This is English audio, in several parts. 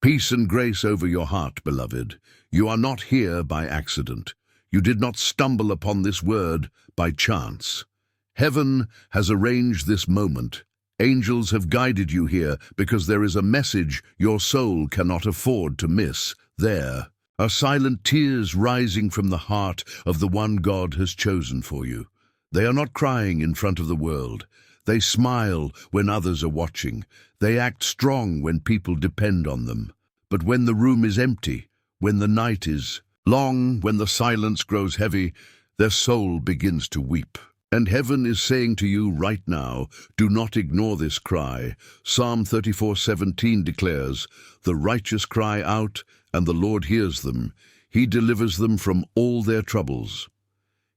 Peace and grace over your heart, beloved. You are not here by accident. You did not stumble upon this word by chance. Heaven has arranged this moment. Angels have guided you here because there is a message your soul cannot afford to miss. There are silent tears rising from the heart of the one God has chosen for you. They are not crying in front of the world. They smile when others are watching. They act strong when people depend on them. But when the room is empty, when the night is long, when the silence grows heavy, their soul begins to weep. And heaven is saying to you right now, do not ignore this cry. Psalm 34:17 declares, the righteous cry out, and the Lord hears them. He delivers them from all their troubles.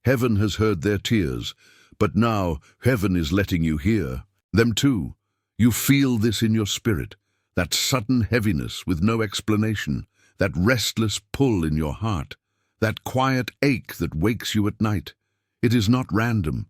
Heaven has heard their tears, but now heaven is letting you hear them too. You feel this in your spirit, that sudden heaviness with no explanation, that restless pull in your heart, that quiet ache that wakes you at night. It is not random.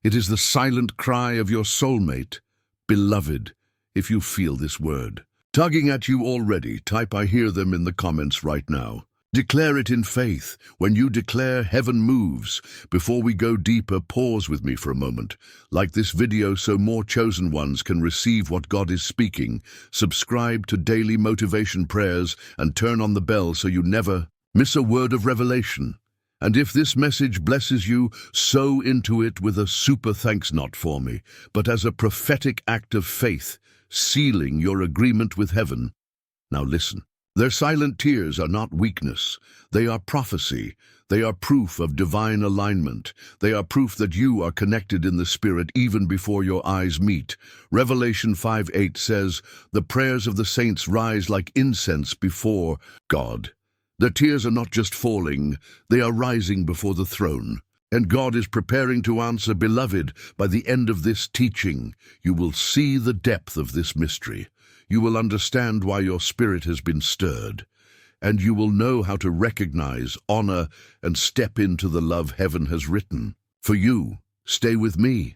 It is the silent cry of your soulmate. Beloved, if you feel this word tugging at you already, type I hear them in the comments right now. Declare it in faith. When you declare, heaven moves. Before we go deeper, pause with me for a moment. Like this video so more chosen ones can receive what God is speaking. Subscribe to daily motivation prayers and turn on the bell so you never miss a word of revelation. And if this message blesses you, sow into it with a super thanks not for me, but as a prophetic act of faith, sealing your agreement with heaven. Now listen. Their silent tears are not weakness. They are prophecy. They are proof of divine alignment. They are proof that you are connected in the Spirit even before your eyes meet. Revelation 5:8 says, the prayers of the saints rise like incense before God. Their tears are not just falling, they are rising before the throne. And God is preparing to answer, beloved, by the end of this teaching, you will see the depth of this mystery. You will understand why your spirit has been stirred, and you will know how to recognize, honor, and step into the love heaven has written. For you, stay with me.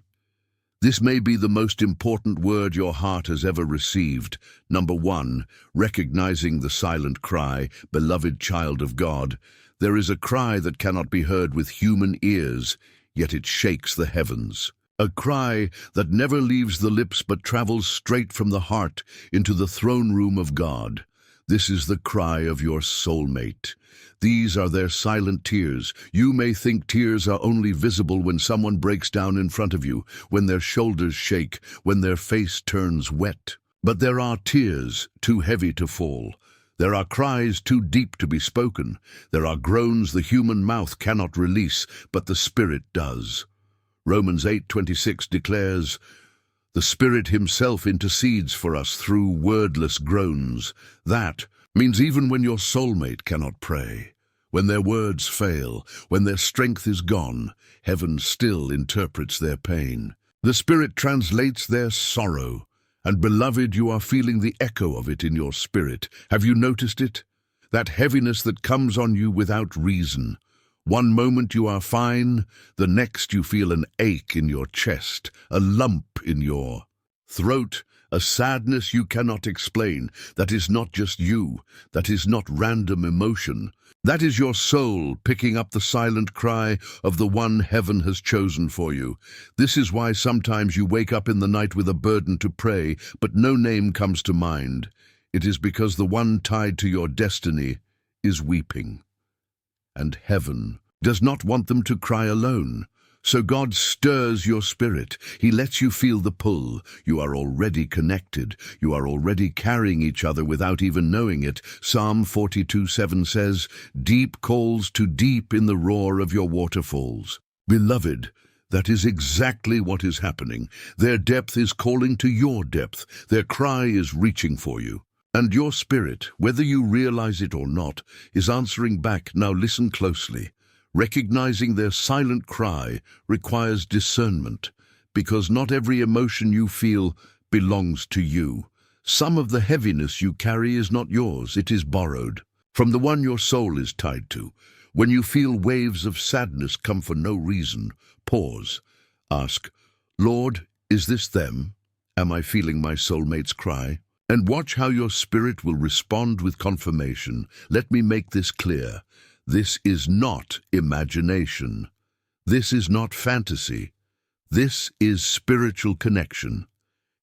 This may be the most important word your heart has ever received. Number 1, recognizing the silent cry, beloved child of God. There is a cry that cannot be heard with human ears, yet it shakes the heavens. A cry that never leaves the lips but travels straight from the heart into the throne room of God. This is the cry of your soulmate. These are their silent tears. You may think tears are only visible when someone breaks down in front of you, when their shoulders shake, when their face turns wet. But there are tears too heavy to fall. There are cries too deep to be spoken. There are groans the human mouth cannot release, but the Spirit does. Romans 8:26 declares, the Spirit himself intercedes for us through wordless groans. That means even when your soulmate cannot pray, when their words fail, when their strength is gone, heaven still interprets their pain. The Spirit translates their sorrow, and beloved, you are feeling the echo of it in your spirit. Have you noticed it? That heaviness that comes on you without reason. One moment you are fine, the next you feel an ache in your chest, a lump in your throat, a sadness you cannot explain. That is not just you. That is not random emotion. That is your soul picking up the silent cry of the one heaven has chosen for you. This is why sometimes you wake up in the night with a burden to pray, but no name comes to mind. It is because the one tied to your destiny is weeping. And heaven does not want them to cry alone. So God stirs your spirit. He lets you feel the pull. You are already connected. You are already carrying each other without even knowing it. Psalm 42:7 says, deep calls to deep in the roar of your waterfalls. Beloved, that is exactly what is happening. Their depth is calling to your depth. Their cry is reaching for you. And your spirit, whether you realize it or not, is answering back. Now listen closely. Recognizing their silent cry requires discernment, because not every emotion you feel belongs to you. Some of the heaviness you carry is not yours, it is borrowed from the one your soul is tied to. When you feel waves of sadness come for no reason, pause. Ask, Lord, is this them? Am I feeling my soulmate's cry? And watch how your spirit will respond with confirmation. Let me make this clear. This is not imagination. This is not fantasy. This is spiritual connection.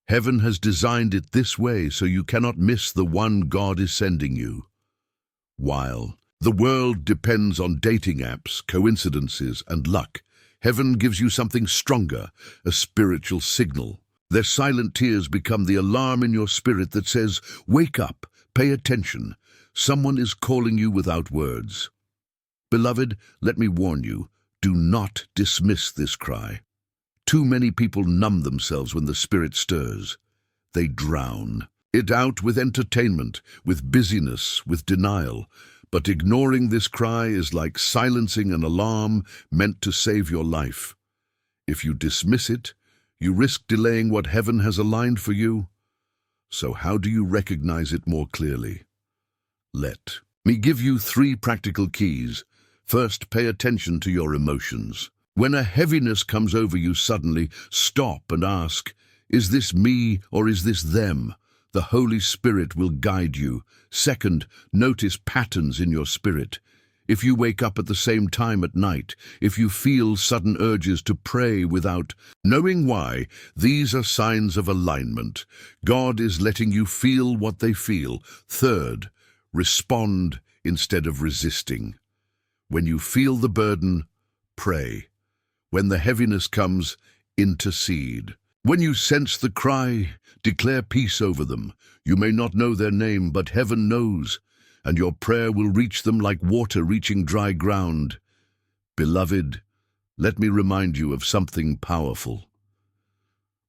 Heaven has designed it this way so you cannot miss the one God is sending you. While the world depends on dating apps, coincidences, and luck, heaven gives you something stronger, a spiritual signal. Their silent tears become the alarm in your spirit that says, "Wake up, pay attention. Someone is calling you without words." Beloved, let me warn you, do not dismiss this cry. Too many people numb themselves when the Spirit stirs. They drown it out with entertainment, with busyness, with denial. But ignoring this cry is like silencing an alarm meant to save your life. If you dismiss it, you risk delaying what heaven has aligned for you. So how do you recognize it more clearly? Let me give you 3 practical keys. First, pay attention to your emotions. When a heaviness comes over you suddenly, stop and ask, is this me or is this them? The Holy Spirit will guide you. Second, notice patterns in your spirit. If you wake up at the same time at night, if you feel sudden urges to pray without knowing why, these are signs of alignment. God is letting you feel what they feel. Third, respond instead of resisting. When you feel the burden, pray. When the heaviness comes, intercede. When you sense the cry, declare peace over them. You may not know their name, but heaven knows, and your prayer will reach them like water reaching dry ground. Beloved, let me remind you of something powerful.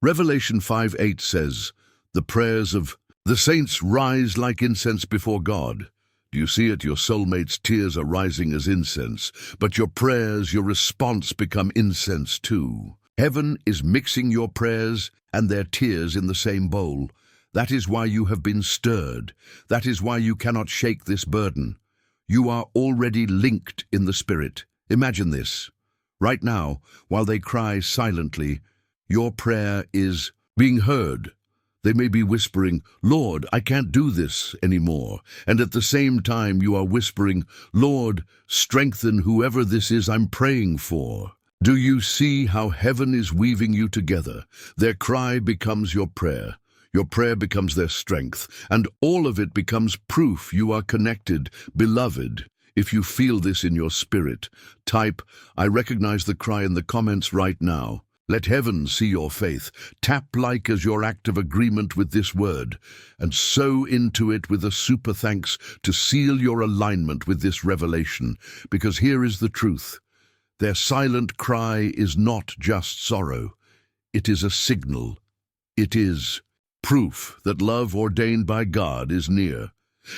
Revelation 5:8 says, "The prayers of the saints rise like incense before God." Do you see it? Your soulmate's tears are rising as incense, but your prayers, your response become incense too. Heaven is mixing your prayers and their tears in the same bowl. That is why you have been stirred. That is why you cannot shake this burden. You are already linked in the Spirit. Imagine this. Right now, while they cry silently, your prayer is being heard. They may be whispering, "Lord, I can't do this anymore." And at the same time, you are whispering, "Lord, strengthen whoever this is I'm praying for." Do you see how heaven is weaving you together? Their cry becomes your prayer. Your prayer becomes their strength, and all of it becomes proof you are connected. Beloved, if you feel this in your spirit, type, "I recognize the cry" in the comments right now. Let heaven see your faith. Tap like as your act of agreement with this word, and sow into it with a super thanks to seal your alignment with this revelation. Because here is the truth. Their silent cry is not just sorrow. It is a signal. It is proof that love ordained by God is near.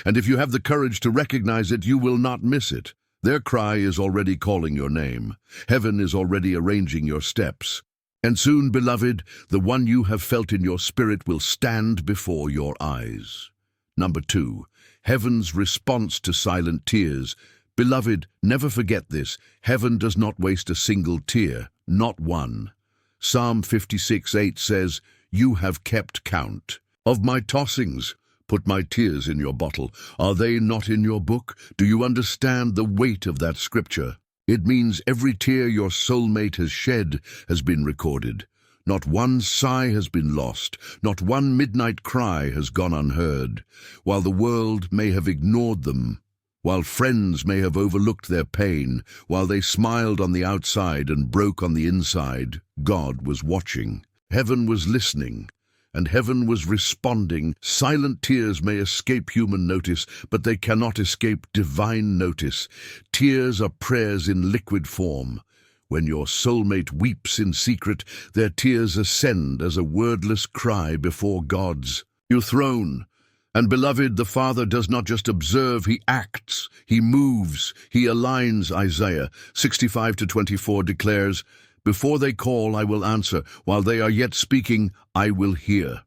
And if you have the courage to recognize it, you will not miss it. Their cry is already calling your name. Heaven is already arranging your steps. And soon, beloved, the one you have felt in your spirit will stand before your eyes. Number 2, heaven's response to silent tears. Beloved, never forget this. Heaven does not waste a single tear, not one. Psalm 56:8 says, "You have kept count of my tossings. Put my tears in your bottle. Are they not in your book?" Do you understand the weight of that scripture? It means every tear your soulmate has shed has been recorded. Not one sigh has been lost. Not one midnight cry has gone unheard. While the world may have ignored them, while friends may have overlooked their pain, while they smiled on the outside and broke on the inside, God was watching. Heaven was listening, and heaven was responding. Silent tears may escape human notice, but they cannot escape divine notice. Tears are prayers in liquid form. When your soulmate weeps in secret, their tears ascend as a wordless cry before God's throne. And beloved, the Father does not just observe, he acts, he moves, he aligns. Isaiah 65:24 declares, "Before they call, I will answer. While they are yet speaking, I will hear."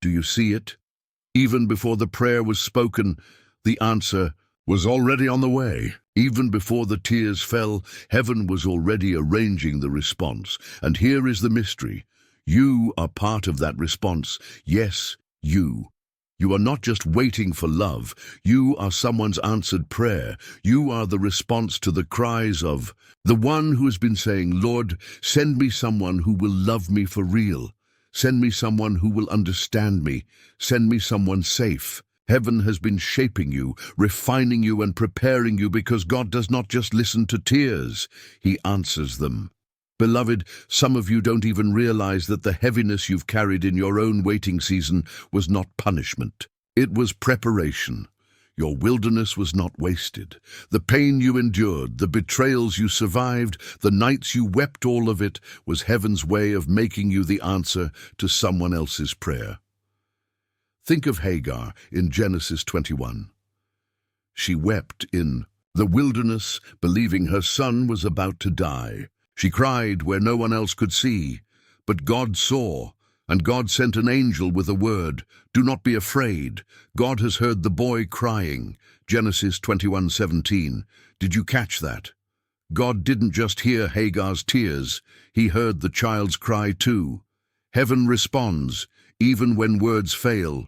Do you see it? Even before the prayer was spoken, the answer was already on the way. Even before the tears fell, heaven was already arranging the response. And here is the mystery. You are part of that response. Yes, you. You are not just waiting for love. You are someone's answered prayer. You are the response to the cries of the one who has been saying, Lord, send me someone who will love me for real. Send me someone who will understand me. Send me someone safe. Heaven has been shaping you, refining you, and preparing you because God does not just listen to tears. He answers them. Beloved, some of you don't even realize that the heaviness you've carried in your own waiting season was not punishment. It was preparation. Your wilderness was not wasted. The pain you endured, the betrayals you survived, the nights you wept, all of it was heaven's way of making you the answer to someone else's prayer. Think of Hagar in Genesis 21. She wept in the wilderness, believing her son was about to die. She cried where no one else could see, but God saw, and God sent an angel with a word. Do not be afraid. God has heard the boy crying. Genesis 21:17. Did you catch that? God didn't just hear Hagar's tears. He heard the child's cry too. Heaven responds, even when words fail.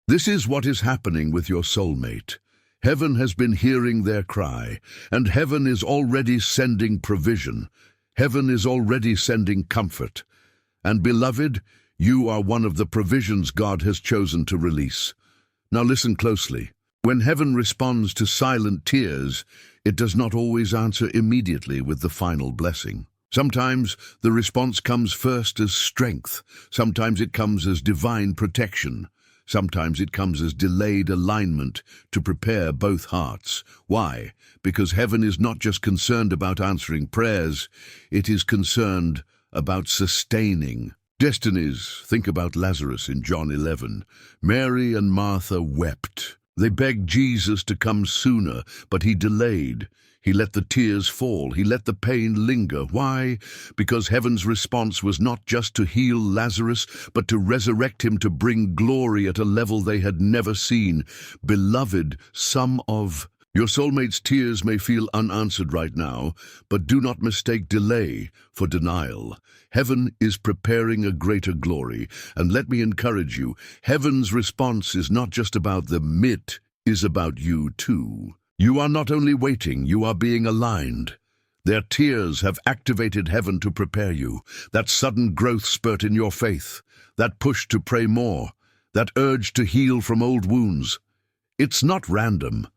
This is what is happening with your soulmate. Heaven has been hearing their cry, and heaven is already sending provision. Heaven is already sending comfort. And beloved, you are one of the provisions God has chosen to release. Now listen closely. When heaven responds to silent tears, it does not always answer immediately with the final blessing. Sometimes the response comes first as strength. Sometimes it comes as divine protection. Sometimes it comes as delayed alignment to prepare both hearts. Why? Because heaven is not just concerned about answering prayers, it is concerned about sustaining destinies. Think about Lazarus in John 11. Mary and Martha wept. They begged Jesus to come sooner, but he delayed. He let the tears fall. He let the pain linger. Why? Because heaven's response was not just to heal Lazarus, but to resurrect him, to bring glory at a level they had never seen. Beloved, some of your soulmate's tears may feel unanswered right now, but do not mistake delay for denial. Heaven is preparing a greater glory, and let me encourage you, heaven's response is not just about them, it is about you too. You are not only waiting, you are being aligned. Their tears have activated heaven to prepare you. That sudden growth spurt in your faith, that push to pray more, that urge to heal from old wounds. It's not random.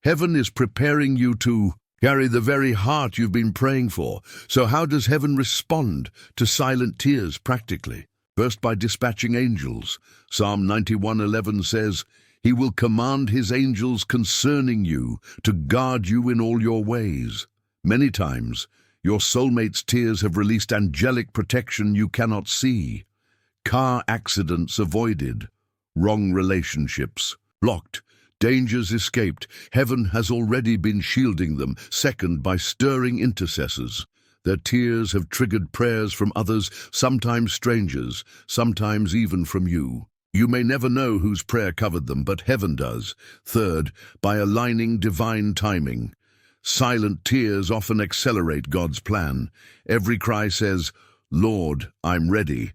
Heaven is preparing you to carry the very heart you've been praying for. So how does heaven respond to silent tears practically? First, by dispatching angels. Psalm 91:11 says, He will command his angels concerning you to guard you in all your ways. Many times, your soulmate's tears have released angelic protection you cannot see. Car accidents avoided, wrong relationships blocked, dangers escaped. Heaven has already been shielding them. Second, by stirring intercessors. Their tears have triggered prayers from others, sometimes strangers, sometimes even from you. You may never know whose prayer covered them, but heaven does. Third, by aligning divine timing. Silent tears often accelerate God's plan. Every cry says, Lord, I'm ready.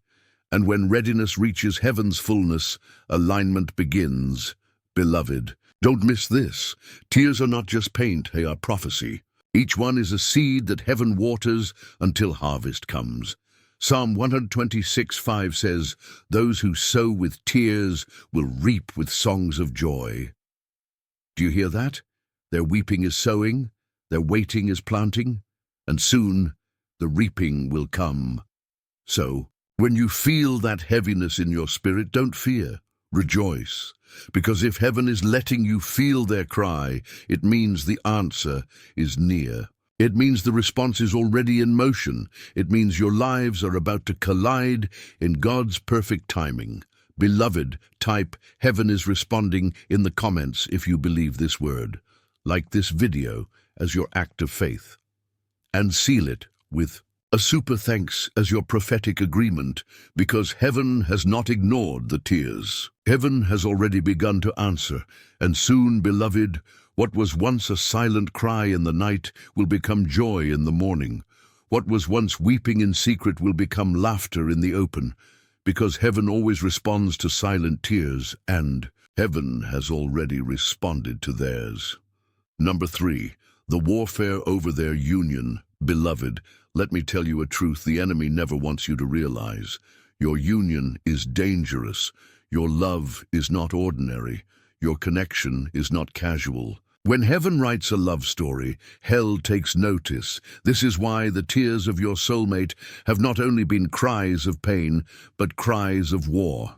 And when readiness reaches heaven's fullness, alignment begins. Beloved, don't miss this. Tears are not just paint, they are prophecy. Each one is a seed that heaven waters until harvest comes. Psalm 126:5 says, Those who sow with tears will reap with songs of joy. Do you hear that? Their weeping is sowing, their waiting is planting, and soon the reaping will come. So, when you feel that heaviness in your spirit, don't fear, rejoice. Because if heaven is letting you feel their cry, it means the answer is near. It means the response is already in motion. It means your lives are about to collide in God's perfect timing. Beloved, type "Heaven is responding" in the comments if you believe this word. Like this video as your act of faith. And seal it with a super thanks as your prophetic agreement, because heaven has not ignored the tears. Heaven has already begun to answer, and soon, beloved, what was once a silent cry in the night will become joy in the morning. What was once weeping in secret will become laughter in the open, because heaven always responds to silent tears, and Heaven has already responded to theirs. Number 3, the warfare over their union. Beloved, let me tell you a truth the enemy never wants you to realize. Your union is dangerous. Your love is not ordinary. Your connection is not casual. When heaven writes a love story, hell takes notice. This is why the tears of your soulmate have not only been cries of pain, but cries of war.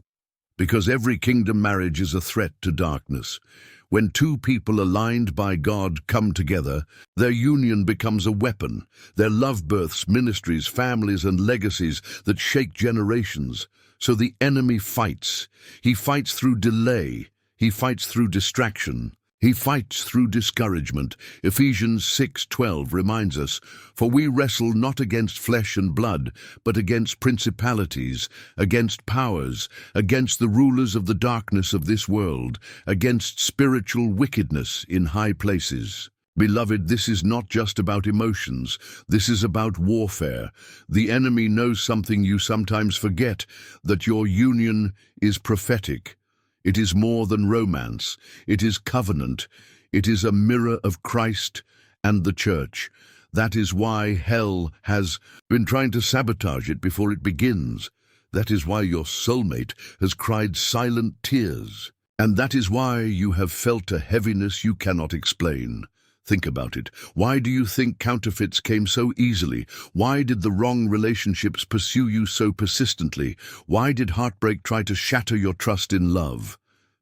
Because every kingdom marriage is a threat to darkness. When two people aligned by God come together, their union becomes a weapon. Their love births ministries, families, and legacies that shake generations. So the enemy fights. He fights through delay. He fights through distraction. He fights through discouragement. Ephesians 6:12 reminds us, "For we wrestle not against flesh and blood, but against principalities, against powers, against the rulers of the darkness of this world, against spiritual wickedness in high places." Beloved, this is not just about emotions. This is about warfare. The enemy knows something you sometimes forget, that your union is prophetic. It is more than romance. It is covenant. It is a mirror of Christ and the church. That is why hell has been trying to sabotage it before it begins. That is why your soulmate has cried silent tears. And that is why you have felt a heaviness you cannot explain. Think about it. Why do you think counterfeits came so easily? Why did the wrong relationships pursue you so persistently? Why did heartbreak try to shatter your trust in love?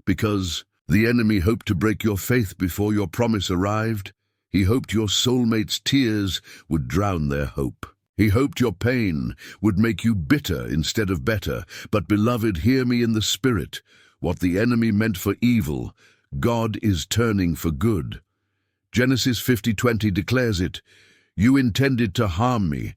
Because the enemy hoped to break your faith before your promise arrived. He hoped your soulmate's tears would drown their hope. He hoped your pain would make you bitter instead of better. But beloved, hear me in the spirit. What the enemy meant for evil, God is turning for good. Genesis 50:20 declares it, "You intended to harm me,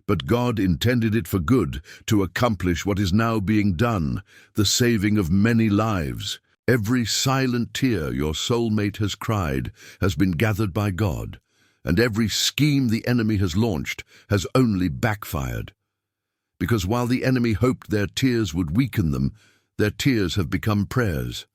but God intended it for good, to accomplish what is now being done, the saving of many lives." Every silent tear your soulmate has cried has been gathered by God, and every scheme the enemy has launched has only backfired. Because while the enemy hoped their tears would weaken them, their tears have become prayers.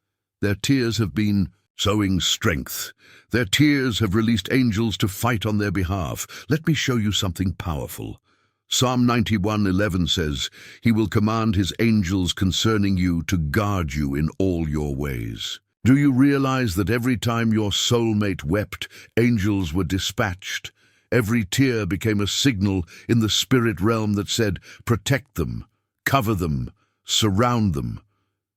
Their tears have been sowing strength. Their tears have released angels to fight on their behalf. Let me show you something powerful. Psalm 91:11 says, "He will command his angels concerning you to guard you in all your ways." Do you realize that every time your soulmate wept, angels were dispatched? Every tear became a signal in the spirit realm that said, "Protect them, cover them, surround them."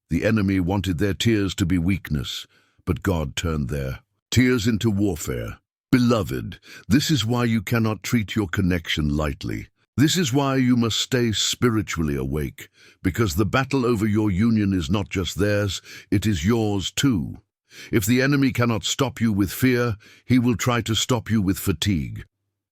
The enemy wanted their tears to be weakness, but God turned their tears into warfare. Beloved, this is why you cannot treat your connection lightly. This is why you must stay spiritually awake, because the battle over your union is not just theirs, it is yours too. If the enemy cannot stop you with fear, he will try to stop you with fatigue.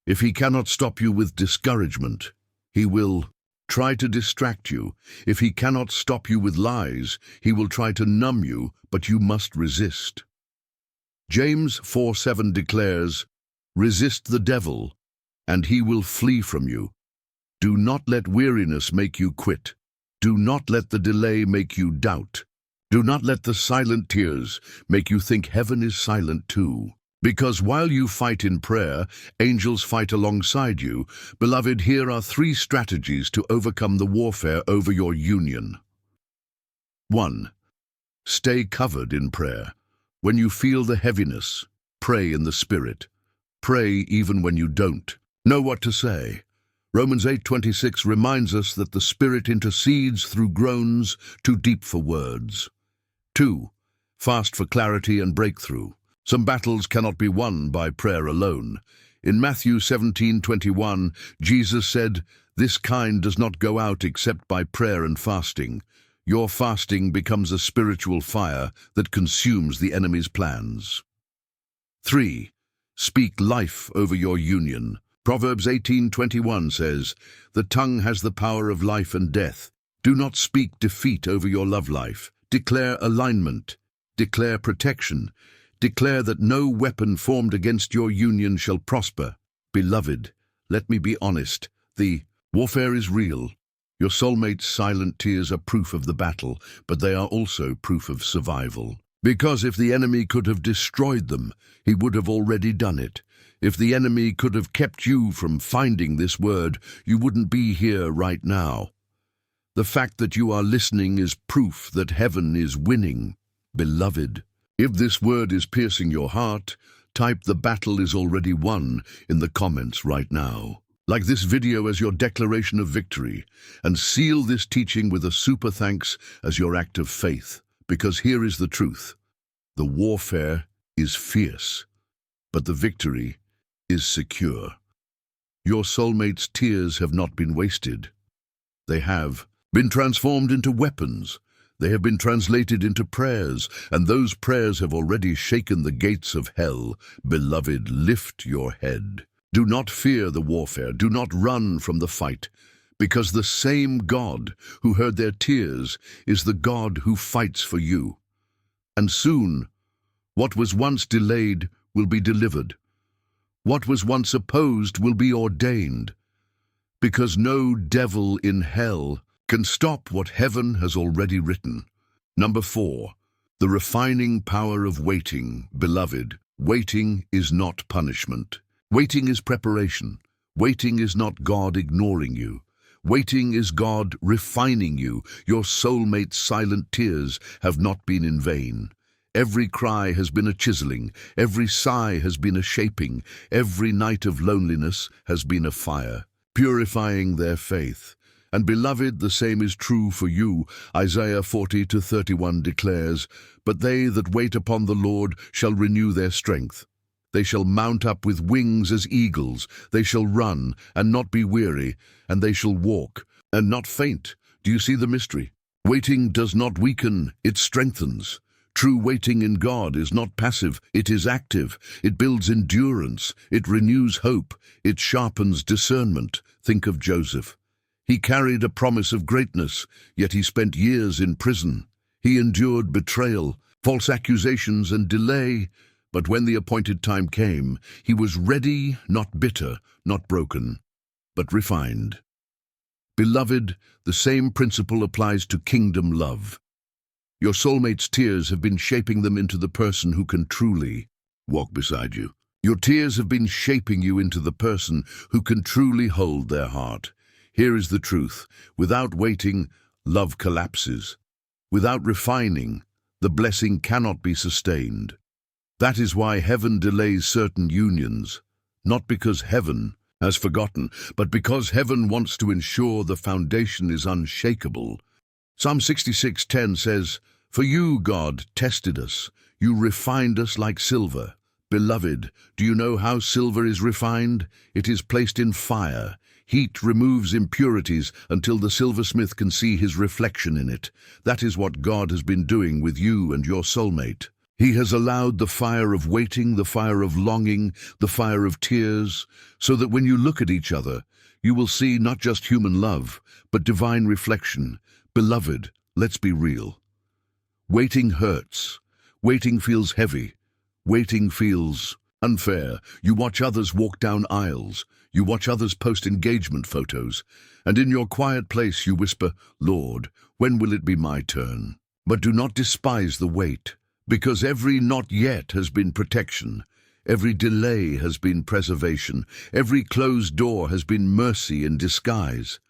If he cannot stop you with discouragement, he will try to distract you. If he cannot stop you with lies, he will try to numb you, but you must resist. James 4:7 declares, "Resist the devil, and he will flee from you. Do not let weariness make you quit. Do not let the delay make you doubt. Do not let the silent tears make you think heaven is silent too. Because while you fight in prayer, angels fight alongside you. Beloved, here are 3 strategies to overcome the warfare over your union. 1. Stay covered in prayer. When you feel the heaviness, pray in the Spirit. Pray even when you don't know what to say. Romans 8:26 reminds us that the Spirit intercedes through groans too deep for words. 2. Fast for clarity and breakthrough. Some battles cannot be won by prayer alone. In Matthew 17:21, Jesus said, "This kind does not go out except by prayer and fasting." Your fasting becomes a spiritual fire that consumes the enemy's plans. 3. Speak life over your union. Proverbs 18:21 says, "The tongue has the power of life and death." Do not speak defeat over your love life. Declare alignment. Declare protection. Declare that no weapon formed against your union shall prosper. Beloved, let me be honest. The warfare is real. Your soulmate's silent tears are proof of the battle, but they are also proof of survival. Because if the enemy could have destroyed them, he would have already done it. If the enemy could have kept you from finding this word, you wouldn't be here right now. The fact that you are listening is proof that heaven is winning, beloved. If this word is piercing your heart, type "the battle is already won" in the comments right now. Like this video as your declaration of victory, and seal this teaching with a super thanks as your act of faith. Because here is the truth. The warfare is fierce, but the victory is secure. Your soulmate's tears have not been wasted. They have been transformed into weapons. They have been translated into prayers, and those prayers have already shaken the gates of hell. Beloved, lift your head. Do not fear the warfare. Do not run from the fight, because the same God who heard their tears is the God who fights for you. And soon, what was once delayed will be delivered. What was once opposed will be ordained, because no devil in hell can stop what heaven has already written. Number 4, the refining power of waiting. Beloved, waiting is not punishment. Waiting is preparation. Waiting is not God ignoring you. Waiting is God refining you. Your soulmate's silent tears have not been in vain. Every cry has been a chiseling. Every sigh has been a shaping. Every night of loneliness has been a fire, purifying their faith. And beloved, the same is true for you. Isaiah 40:31 declares, "But they that wait upon the Lord shall renew their strength. They shall mount up with wings as eagles. They shall run and not be weary, and they shall walk and not faint." Do you see the mystery? Waiting does not weaken, it strengthens. True waiting in God is not passive, it is active. It builds endurance, it renews hope, it sharpens discernment. Think of Joseph. He carried a promise of greatness, yet he spent years in prison. He endured betrayal, false accusations, and delay. But when the appointed time came, he was ready, not bitter, not broken, but refined. Beloved, the same principle applies to kingdom love. Your soulmate's tears have been shaping them into the person who can truly walk beside you. Your tears have been shaping you into the person who can truly hold their heart. Here is the truth. Without waiting, love collapses. Without refining, the blessing cannot be sustained. That is why heaven delays certain unions, not because heaven has forgotten, but because heaven wants to ensure the foundation is unshakable. Psalm 66:10 says, "For you, God, tested us. You refined us like silver." Beloved, do you know how silver is refined? It is placed in fire. Heat removes impurities until the silversmith can see his reflection in it. That is what God has been doing with you and your soulmate. He has allowed the fire of waiting, the fire of longing, the fire of tears, so that when you look at each other, you will see not just human love, but divine reflection. Beloved, let's be real. Waiting hurts. Waiting feels heavy. Waiting feels unfair. You watch others walk down aisles. You watch others post engagement photos. And in your quiet place you whisper, "Lord, when will it be my turn?" But do not despise the wait. Because every not yet has been protection, every delay has been preservation, every closed door has been mercy in disguise.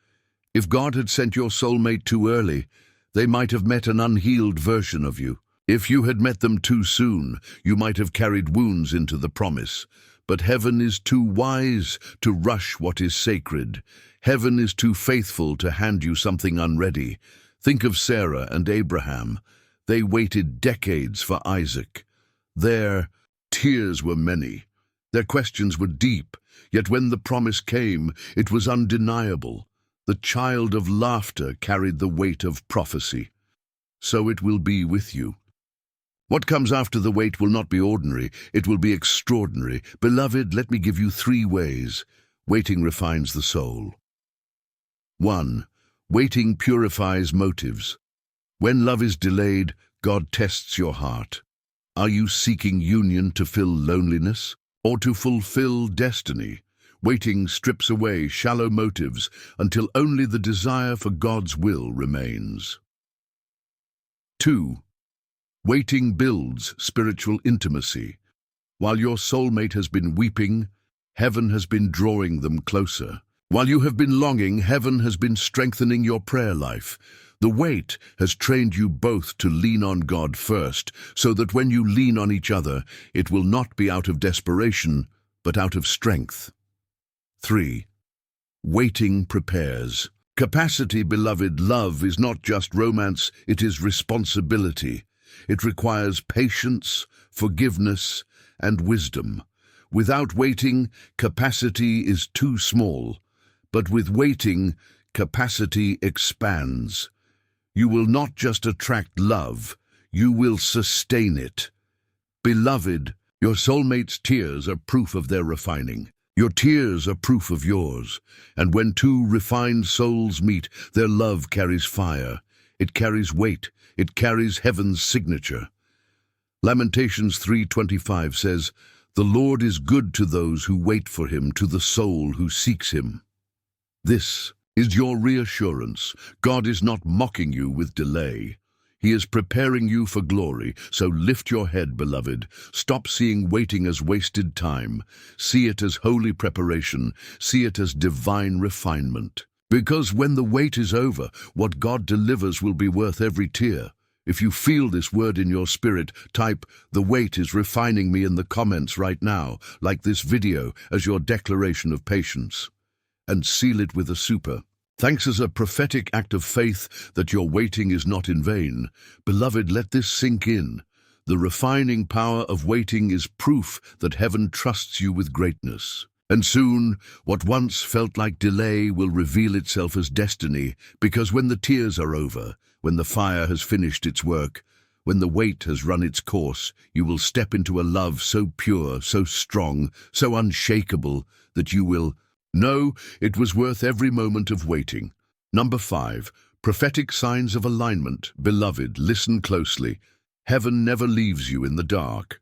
If God had sent your soulmate too early, they might have met an unhealed version of you. If you had met them too soon, you might have carried wounds into the promise. But heaven is too wise to rush what is sacred. Heaven is too faithful to hand you something unready. Think of Sarah and Abraham. They waited decades for Isaac. Their tears were many. Their questions were deep. Yet when the promise came, it was undeniable. The child of laughter carried the weight of prophecy. So it will be with you. What comes after the wait will not be ordinary. It will be extraordinary. Beloved, let me give you 3 ways waiting refines the soul. 1. Waiting purifies motives. When love is delayed, God tests your heart. Are you seeking union to fill loneliness or to fulfill destiny? Waiting strips away shallow motives until only the desire for God's will remains. 2. Waiting builds spiritual intimacy. While your soulmate has been weeping, heaven has been drawing them closer. While you have been longing, heaven has been strengthening your prayer life. The wait has trained you both to lean on God first, so that when you lean on each other, it will not be out of desperation, but out of strength. 3. Waiting prepares. Capacity, beloved, love is not just romance, it is responsibility. It requires patience, forgiveness, and wisdom. Without waiting, capacity is too small. But with waiting, capacity expands. You will not just attract love, you will sustain it. Beloved, your soulmate's tears are proof of their refining. Your tears are proof of yours. And when two refined souls meet, their love carries fire. It carries weight. It carries heaven's signature. Lamentations 3:25 says, "The Lord is good to those who wait for him, to the soul who seeks him." This is your reassurance. God is not mocking you with delay. He is preparing you for glory. So lift your head, beloved. Stop seeing waiting as wasted time. See it as holy preparation. See it as divine refinement. Because when the wait is over, what God delivers will be worth every tear. If you feel this word in your spirit, type, "The wait is refining me" in the comments right now, like this video, as your declaration of patience. And seal it with a super. Thanks as a prophetic act of faith that your waiting is not in vain. Beloved, let this sink in. The refining power of waiting is proof that heaven trusts you with greatness. And soon, what once felt like delay will reveal itself as destiny, because when the tears are over, when the fire has finished its work, when the wait has run its course, you will step into a love so pure, so strong, so unshakable, that you will know it was worth every moment of waiting. Number 5, prophetic signs of alignment. Beloved, listen closely. Heaven never leaves you in the dark.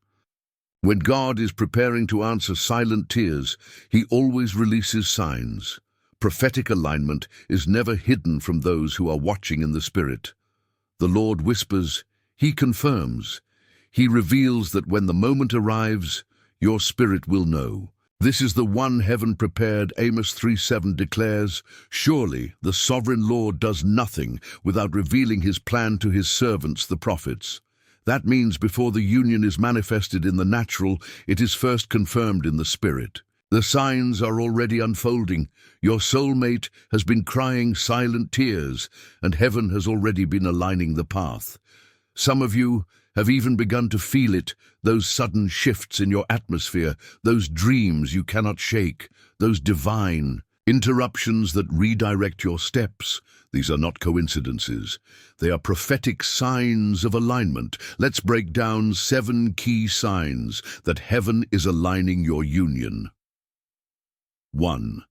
When God is preparing to answer silent tears, he always releases signs. Prophetic alignment is never hidden from those who are watching in the Spirit. The Lord whispers, he confirms. He reveals that when the moment arrives, your spirit will know. This is the one heaven prepared. Amos 3:7 declares, "Surely the sovereign Lord does nothing without revealing his plan to his servants, the prophets." That means before the union is manifested in the natural, it is first confirmed in the spirit. The signs are already unfolding. Your soulmate has been crying silent tears, and heaven has already been aligning the path. Some of you have even begun to feel it, those sudden shifts in your atmosphere, those dreams you cannot shake, those divine interruptions that redirect your steps. These are not coincidences. They are prophetic signs of alignment. Let's break down 7 key signs that heaven is aligning your union. 1.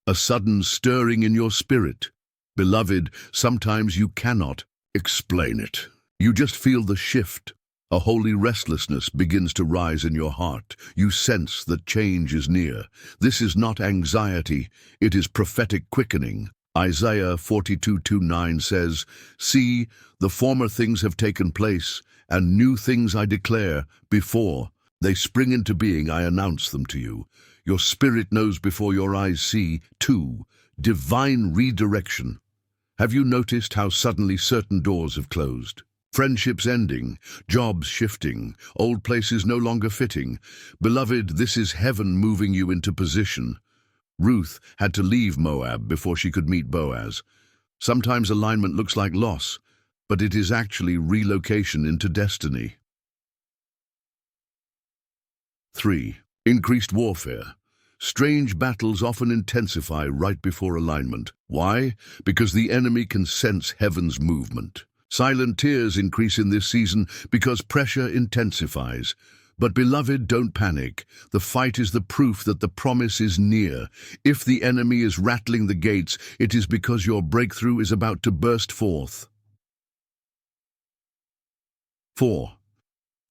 A sudden stirring in your spirit. Beloved, sometimes you cannot explain it. You just feel the shift. A holy restlessness begins to rise in your heart. You sense that change is near. This is not anxiety, it is prophetic quickening. Isaiah 42:9 says, "See, the former things have taken place, and new things I declare. Before they spring into being, I announce them to you." Your spirit knows before your eyes see. 2. Divine redirection. Have you noticed how suddenly certain doors have closed? Friendships ending, jobs shifting, old places no longer fitting. Beloved, this is heaven moving you into position. Ruth had to leave Moab before she could meet Boaz. Sometimes alignment looks like loss, but it is actually relocation into destiny. 3. Increased warfare. Strange battles often intensify right before alignment. Why? Because the enemy can sense heaven's movement. Silent tears increase in this season because pressure intensifies. But beloved, don't panic. The fight is the proof that the promise is near. If the enemy is rattling the gates, it is because your breakthrough is about to burst forth. 4.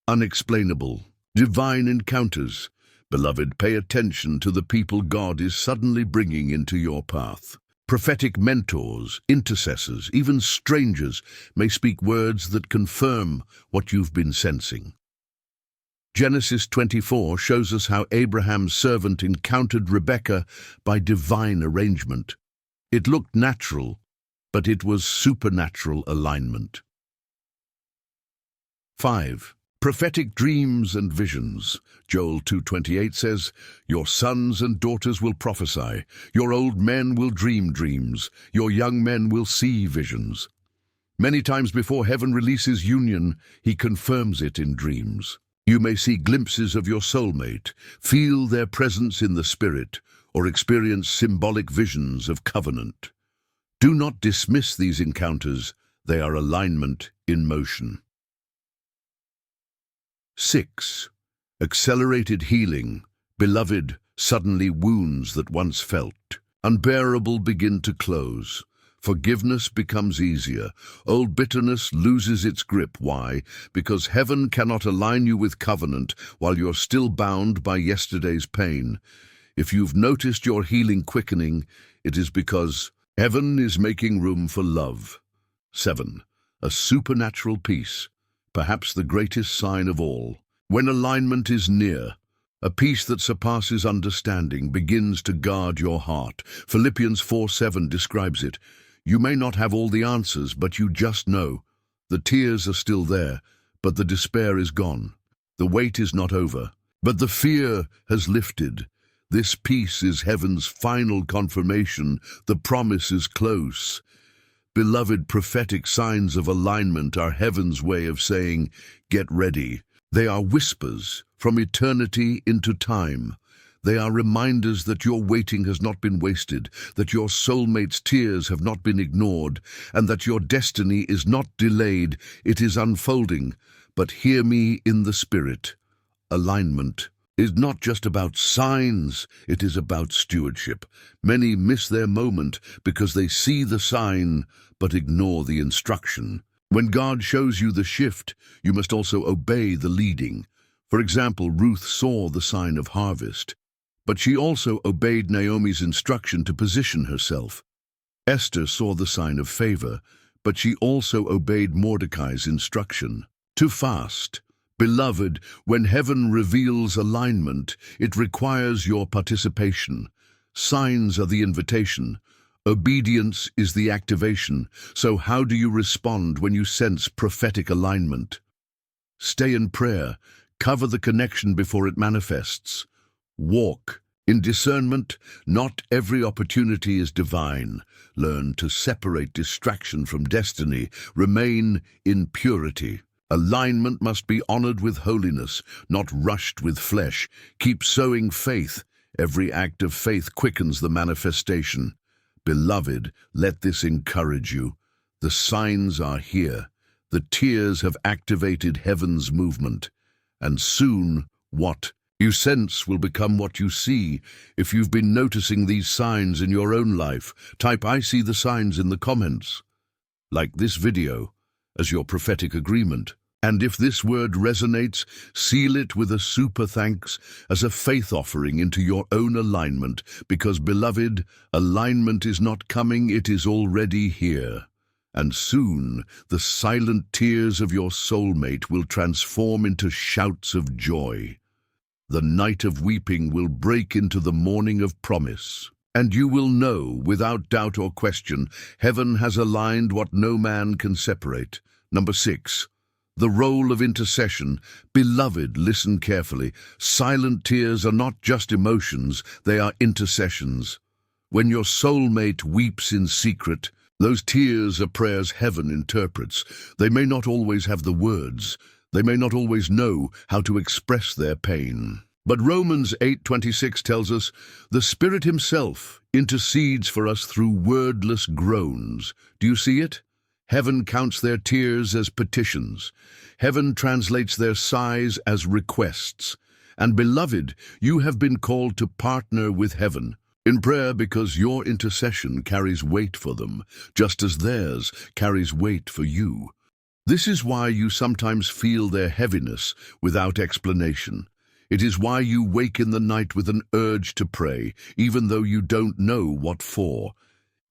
Unexplainable. Divine encounters. Beloved, pay attention to the people God is suddenly bringing into your path. Prophetic mentors, intercessors, even strangers may speak words that confirm what you've been sensing. Genesis 24 shows us how Abraham's servant encountered Rebekah by divine arrangement. It looked natural, but it was supernatural alignment. 5. Prophetic dreams and visions. Joel 2:28 says, "Your sons and daughters will prophesy, your old men will dream dreams, your young men will see visions." Many times before heaven releases union, he confirms it in dreams. You may see glimpses of your soulmate, feel their presence in the spirit, or experience symbolic visions of covenant. Do not dismiss these encounters. They are alignment in motion. 6. Accelerated healing. Beloved, suddenly wounds that once felt unbearable begin to close. Forgiveness becomes easier. Old bitterness loses its grip. Why? Because heaven cannot align you with covenant while you're still bound by yesterday's pain. If you've noticed your healing quickening, it is because heaven is making room for love. 7. A supernatural peace. Perhaps the greatest sign of all. When alignment is near, a peace that surpasses understanding begins to guard your heart. Philippians 4:7 describes it. You may not have all the answers, but you just know. The tears are still there, but the despair is gone. The wait is not over, but the fear has lifted. This peace is heaven's final confirmation. The promise is close. Beloved, prophetic signs of alignment are heaven's way of saying, get ready. They are whispers from eternity into time. They are reminders that your waiting has not been wasted, that your soulmate's tears have not been ignored, and that your destiny is not delayed, it is unfolding. But hear me in the spirit. Alignment is not just about signs, it is about stewardship. Many miss their moment because they see the sign but ignore the instruction. When God shows you the shift, you must also obey the leading. For example, Ruth saw the sign of harvest, but she also obeyed Naomi's instruction to position herself. Esther saw the sign of favor, but she also obeyed Mordecai's instruction to fast. Beloved, when heaven reveals alignment, it requires your participation. Signs are the invitation. Obedience is the activation. So how do you respond when you sense prophetic alignment? Stay in prayer. Cover the connection before it manifests. Walk in discernment. Not every opportunity is divine. Learn to separate distraction from destiny. Remain in purity. Alignment must be honored with holiness, not rushed with flesh. Keep sowing faith. Every act of faith quickens the manifestation. Beloved, let this encourage you. The signs are here. The tears have activated heaven's movement. And soon, what you sense will become what you see. If you've been noticing these signs in your own life, type "I see the signs" in the comments. Like this video as your prophetic agreement. And if this word resonates, seal it with a super thanks as a faith offering into your own alignment, because, beloved, alignment is not coming, it is already here. And soon, the silent tears of your soulmate will transform into shouts of joy. The night of weeping will break into the morning of promise. And you will know, without doubt or question, heaven has aligned what no man can separate. Number 6. The role of intercession. Beloved, listen carefully. Silent tears are not just emotions, they are intercessions. When your soulmate weeps in secret, those tears are prayers heaven interprets. They may not always have the words. They may not always know how to express their pain. But Romans 8:26 tells us, the Spirit Himself intercedes for us through wordless groans. Do you see it? Heaven counts their tears as petitions. Heaven translates their sighs as requests. And beloved, you have been called to partner with heaven in prayer because your intercession carries weight for them, just as theirs carries weight for you. This is why you sometimes feel their heaviness without explanation. It is why you wake in the night with an urge to pray, even though you don't know what for.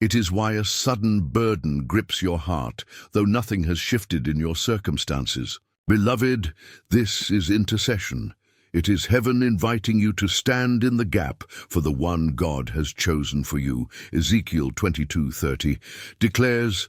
It is why a sudden burden grips your heart, though nothing has shifted in your circumstances. Beloved, this is intercession. It is heaven inviting you to stand in the gap for the one God has chosen for you. Ezekiel 22:30 declares,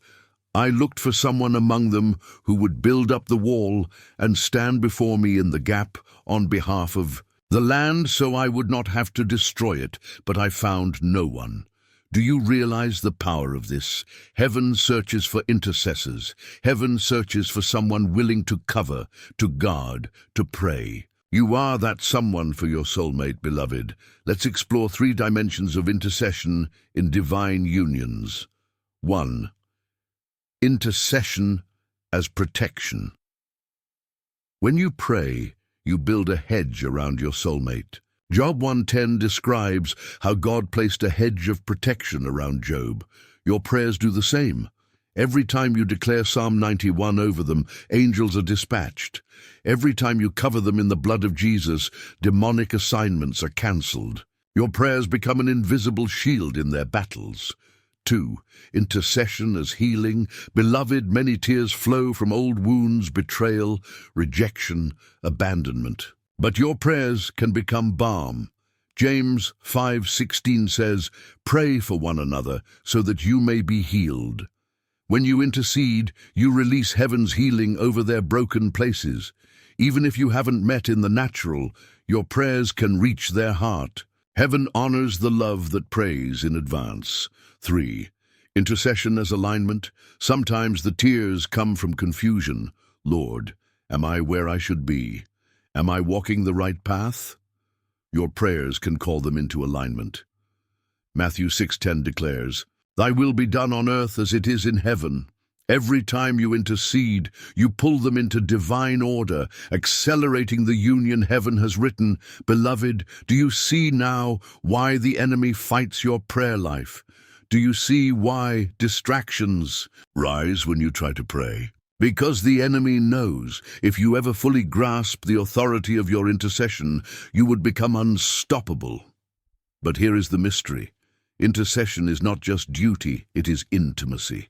I looked for someone among them who would build up the wall and stand before me in the gap on behalf of the land so I would not have to destroy it, but I found no one. Do you realize the power of this? Heaven searches for intercessors. Heaven searches for someone willing to cover, to guard, to pray. You are that someone for your soulmate, beloved. Let's explore 3 dimensions of intercession in divine unions. 1. Intercession as protection. When you pray, you build a hedge around your soulmate. Job 1:10 describes how God placed a hedge of protection around Job. Your prayers do the same. Every time you declare Psalm 91 over them, angels are dispatched. Every time you cover them in the blood of Jesus, demonic assignments are cancelled. Your prayers become an invisible shield in their battles. 2. Intercession as healing. Beloved, many tears flow from old wounds, betrayal, rejection, abandonment. But your prayers can become balm. James 5:16 says, Pray for one another so that you may be healed. When you intercede, you release heaven's healing over their broken places. Even if you haven't met in the natural, your prayers can reach their heart. Heaven honors the love that prays in advance. 3. Intercession as alignment. Sometimes the tears come from confusion. Lord, am I where I should be? Am I walking the right path? Your prayers can call them into alignment. Matthew 6:10 declares, Thy will be done on earth as it is in heaven. Every time you intercede, you pull them into divine order, accelerating the union heaven has written. Beloved, do you see now why the enemy fights your prayer life? Do you see why distractions rise when you try to pray? Because the enemy knows if you ever fully grasp the authority of your intercession, you would become unstoppable. But here is the mystery. Intercession is not just duty, it is intimacy.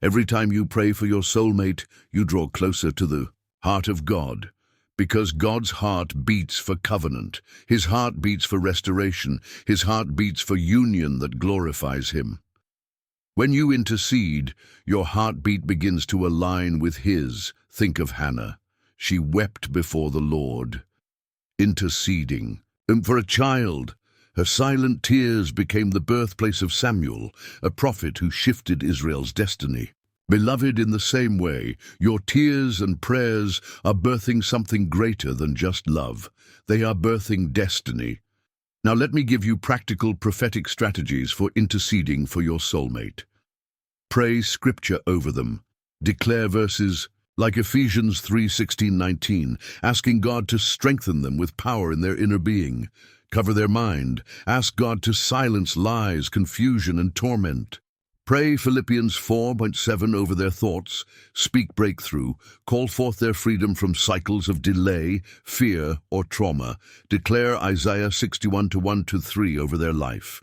Every time you pray for your soulmate, you draw closer to the heart of God. Because God's heart beats for covenant. His heart beats for restoration. His heart beats for union that glorifies Him. When you intercede, your heartbeat begins to align with His. Think of Hannah. She wept before the Lord, interceding. And for a child, her silent tears became the birthplace of Samuel, a prophet who shifted Israel's destiny. Beloved, in the same way, your tears and prayers are birthing something greater than just love. They are birthing destiny. Now let me give you practical prophetic strategies for interceding for your soulmate. Pray scripture over them. Declare verses like Ephesians 3:16-19, asking God to strengthen them with power in their inner being. Cover their mind. Ask God to silence lies, confusion, and torment. Pray Philippians 4:7 over their thoughts. Speak breakthrough. Call forth their freedom from cycles of delay, fear, or trauma. Declare Isaiah 61:1-3 over their life.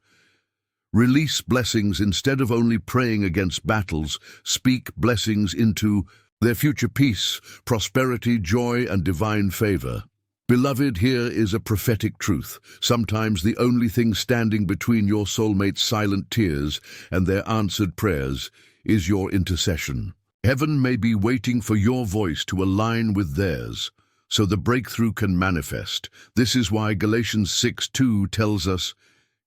Release blessings instead of only praying against battles. Speak blessings into their future peace, prosperity, joy, and divine favor. Beloved, here is a prophetic truth. Sometimes the only thing standing between your soulmate's silent tears and their answered prayers is your intercession. Heaven may be waiting for your voice to align with theirs, so the breakthrough can manifest. This is why Galatians 6:2 tells us,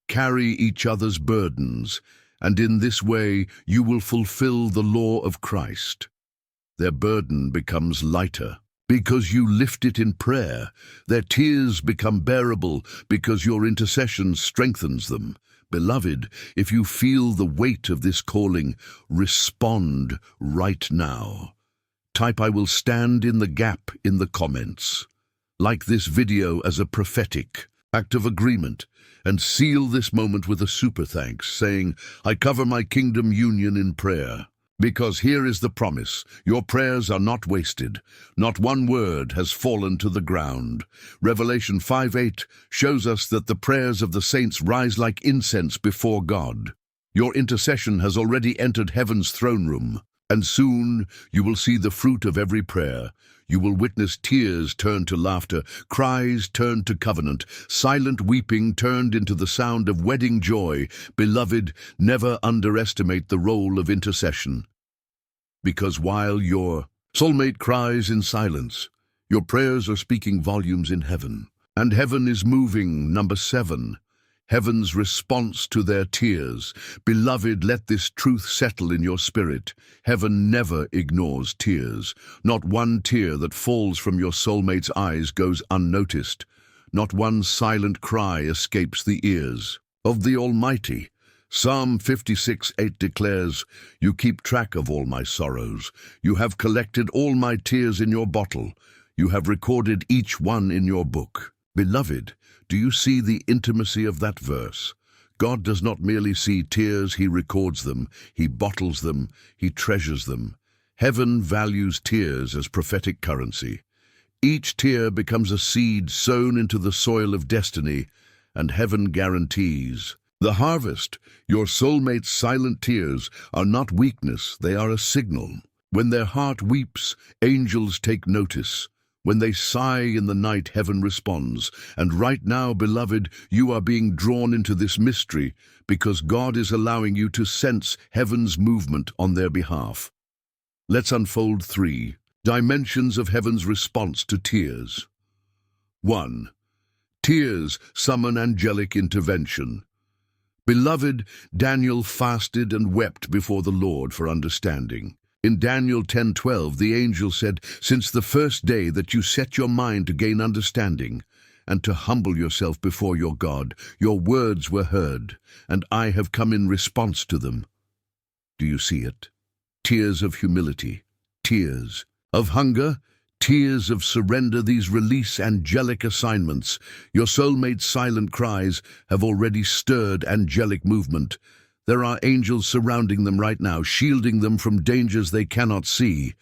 carry each other's burdens, and in this way you will fulfill the law of Christ. Their burden becomes lighter because you lift it in prayer. Their tears become bearable because your intercession strengthens them. Beloved, if you feel the weight of this calling, respond right now. Type "I will stand in the gap" in the comments. Like this video as a prophetic act of agreement, and seal this moment with a super thanks, saying, I cover my kingdom union in prayer. Because here is the promise, your prayers are not wasted. Not one word has fallen to the ground. Revelation 5:8 shows us that the prayers of the saints rise like incense before God. Your intercession has already entered heaven's throne room, and soon you will see the fruit of every prayer. You will witness tears turned to laughter, cries turned to covenant, silent weeping turned into the sound of wedding joy. Beloved, never underestimate the role of intercession. Because while your soulmate cries in silence, your prayers are speaking volumes in heaven. And heaven is moving. Number 7. Heaven's response to their tears. Beloved, let this truth settle in your spirit. Heaven never ignores tears. Not one tear that falls from your soulmate's eyes goes unnoticed. Not one silent cry escapes the ears of the Almighty. Psalm 56:8 declares, "You keep track of all my sorrows. You have collected all my tears in your bottle. You have recorded each one in your book." Beloved, do you see the intimacy of that verse? God does not merely see tears, he records them, he bottles them, he treasures them. Heaven values tears as prophetic currency. Each tear becomes a seed sown into the soil of destiny, and heaven guarantees the harvest. Your soulmate's silent tears are not weakness, they are a signal. When their heart weeps, angels take notice. When they sigh in the night, heaven responds. And right now, beloved, you are being drawn into this mystery because God is allowing you to sense heaven's movement on their behalf. Let's unfold 3 dimensions of heaven's response to tears. 1. Tears summon angelic intervention. Beloved, Daniel fasted and wept before the Lord for understanding. In Daniel 10:12, the angel said, "Since the first day that you set your mind to gain understanding and to humble yourself before your God, your words were heard, and I have come in response to them." Do you see it? Tears of humility, tears of hunger, tears of surrender. These release angelic assignments. Your soulmate's silent cries have already stirred angelic movement. There are angels surrounding them right now, shielding them from dangers they cannot see.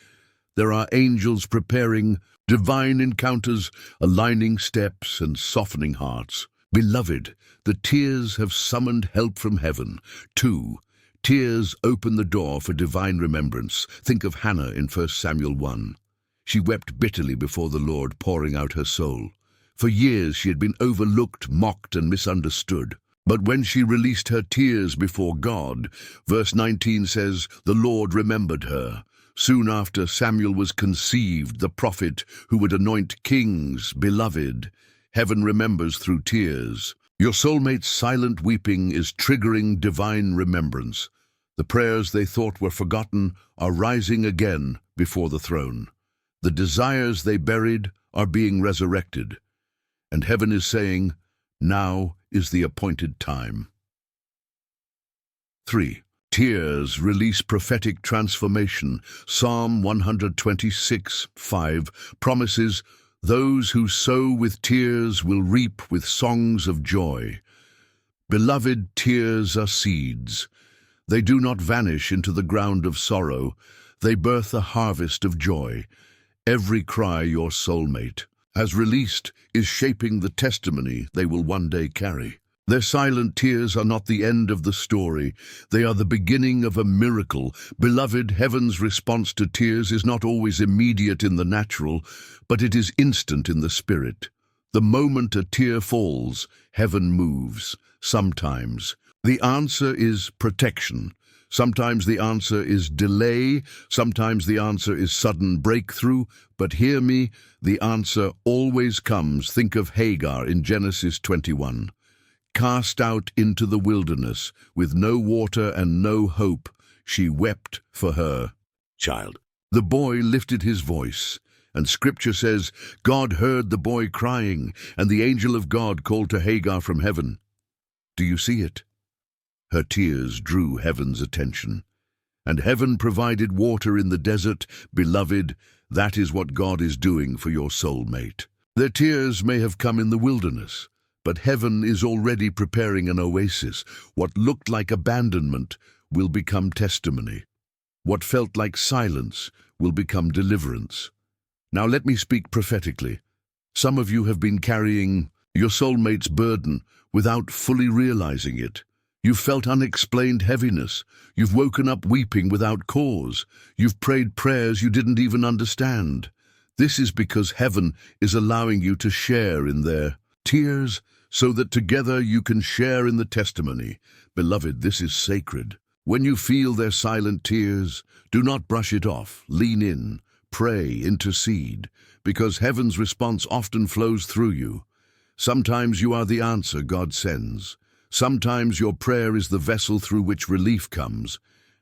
There are angels preparing divine encounters, aligning steps and softening hearts. Beloved, the tears have summoned help from heaven. 2. Tears open the door for divine remembrance. Think of Hannah in 1 Samuel 1. She wept bitterly before the Lord, pouring out her soul. For years she had been overlooked, mocked, and misunderstood. But when she released her tears before God, verse 19 says, the Lord remembered her. Soon after, Samuel was conceived, the prophet who would anoint kings. Beloved, heaven remembers through tears. Your soulmate's silent weeping is triggering divine remembrance. The prayers they thought were forgotten are rising again before the throne. The desires they buried are being resurrected. And heaven is saying, now is the appointed time. 3. Tears release prophetic transformation. Psalm 126:5 promises, those who sow with tears will reap with songs of joy. Beloved, tears are seeds. They do not vanish into the ground of sorrow. They birth a harvest of joy. Every cry your soulmate has released is shaping the testimony they will one day carry. Their silent tears are not the end of the story. They are the beginning of a miracle. Beloved, heaven's response to tears is not always immediate in the natural, but it is instant in the spirit. The moment a tear falls, heaven moves. Sometimes the answer is protection. Sometimes the answer is delay. Sometimes the answer is sudden breakthrough. But hear me, the answer always comes. Think of Hagar in Genesis 21. Cast out into the wilderness, with no water and no hope, she wept for her child. The boy lifted his voice, and Scripture says, God heard the boy crying, and the angel of God called to Hagar from heaven. Do you see it? Her tears drew heaven's attention, and heaven provided water in the desert. Beloved, that is what God is doing for your soulmate. Their tears may have come in the wilderness, but heaven is already preparing an oasis. What looked like abandonment will become testimony. What felt like silence will become deliverance. Now let me speak prophetically. Some of you have been carrying your soulmate's burden without fully realizing it. You've felt unexplained heaviness. You've woken up weeping without cause. You've prayed prayers you didn't even understand. This is because heaven is allowing you to share in their tears so that together you can share in the testimony. Beloved, this is sacred. When you feel their silent tears, do not brush it off. Lean in, pray, intercede, because heaven's response often flows through you. Sometimes you are the answer God sends. Sometimes your prayer is the vessel through which relief comes.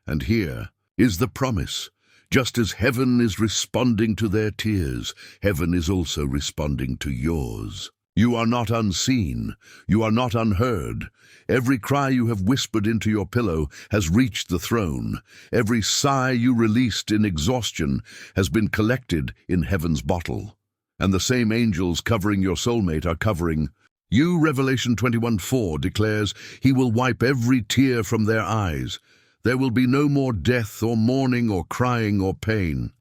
And here is the promise. Just as heaven is responding to their tears, heaven is also responding to yours. You are not unseen. You are not unheard. Every cry you have whispered into your pillow has reached the throne. Every sigh you released in exhaustion has been collected in heaven's bottle. And the same angels covering your soulmate are covering you. Revelation 21:4 declares, He will wipe every tear from their eyes. There will be no more death or mourning or crying or pain.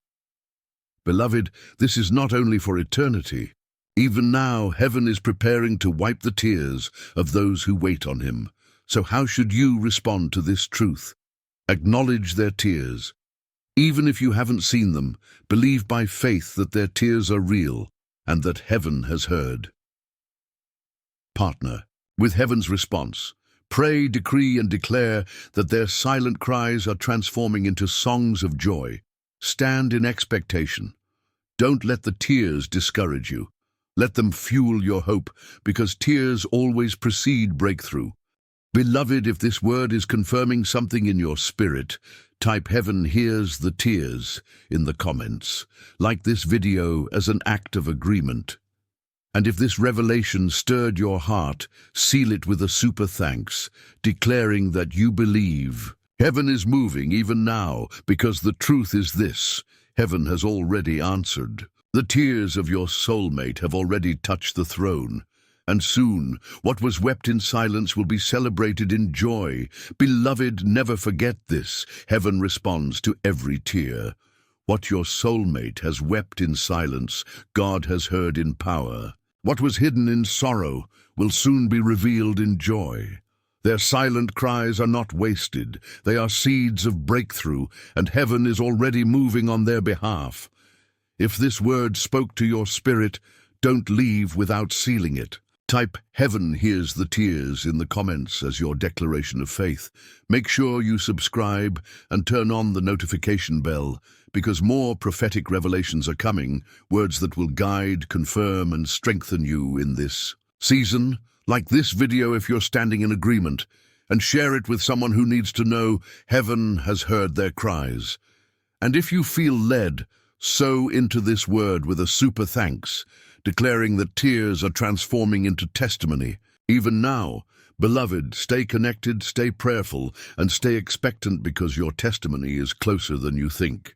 Beloved, this is not only for eternity. Even now, heaven is preparing to wipe the tears of those who wait on Him. So how should you respond to this truth? Acknowledge their tears. Even if you haven't seen them, believe by faith that their tears are real and that heaven has heard. Partner with heaven's response. Pray, decree, and declare that their silent cries are transforming into songs of joy. Stand in expectation. Don't let the tears discourage you. Let them fuel your hope, because tears always precede breakthrough. Beloved, if this word is confirming something in your spirit, type "Heaven hears the tears" in the comments. Like this video as an act of agreement. And if this revelation stirred your heart, seal it with a super thanks, declaring that you believe. Heaven is moving even now, because the truth is this: heaven has already answered. The tears of your soulmate have already touched the throne. And soon, what was wept in silence will be celebrated in joy. Beloved, never forget this. Heaven responds to every tear. What your soulmate has wept in silence, God has heard in power. What was hidden in sorrow will soon be revealed in joy. Their silent cries are not wasted. They are seeds of breakthrough, and heaven is already moving on their behalf. If this word spoke to your spirit, don't leave without sealing it. Type "Heaven hears the tears" in the comments as your declaration of faith. Make sure you subscribe and turn on the notification bell, because more prophetic revelations are coming, words that will guide, confirm, and strengthen you in this season. Like this video if you're standing in agreement, and share it with someone who needs to know heaven has heard their cries. And if you feel led, sow into this word with a super thanks, declaring that tears are transforming into testimony. Even now, beloved, stay connected, stay prayerful, and stay expectant, because your testimony is closer than you think.